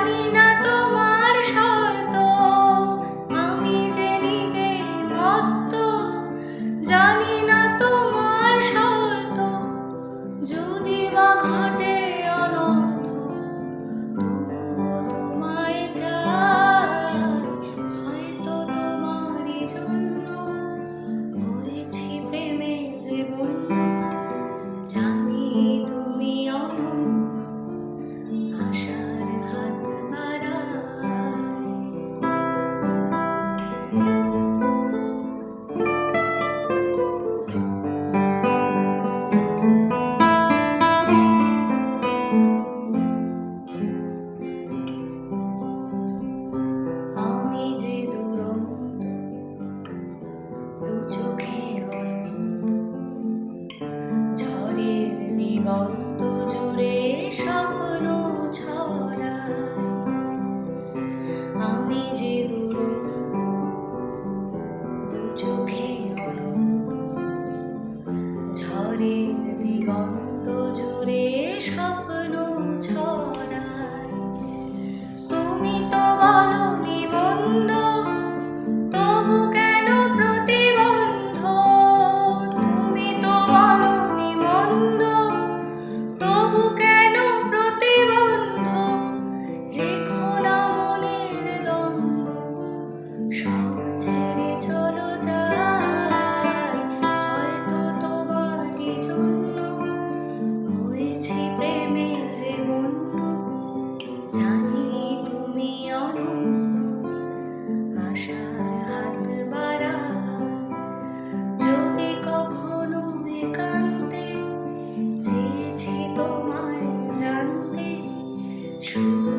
জানি না তোমার শর্ত, আমি যে নিজে মত্ত। জানি না তোমার শর্ত, যদি বা ঘটে অনর্থ, তবুও তোমায় চাই। হয়তো তোমারই জন্য হয়েছি প্রেমে যে বন্য। জানি তুমি অনন্য, আশার হাত বাড়ায়। আমি যে দুরন্ত, দু চোখে অনন্ত, ঝড়ের দিগন্ত জুড়ে স্বপ্ন ছড়ায়। আমি যে দুরন্ত, দু চোখে অনন্ত, ঝড়ের দিগন্ত জুড়ে স্বপ্ন ছড়ায়। তুমি তো বলনি মন্দ, তবু কেন প্রতিবন্ধ? তুমি তো বলনি মন্দ, তবু কেন প্রতিবন্ধ? রেখো না মনের দ্বন্দ্ব, সব ছেড়ে চলো যাই। হয়তো তোমারই জন্য হয়েছি প্রেমে যে বন্য। জানি তুমি অনন্য, আশার হাত বাড়ায়। যদি কখনো একান্তে চেয়েছি তোমায় জানতে, শুধু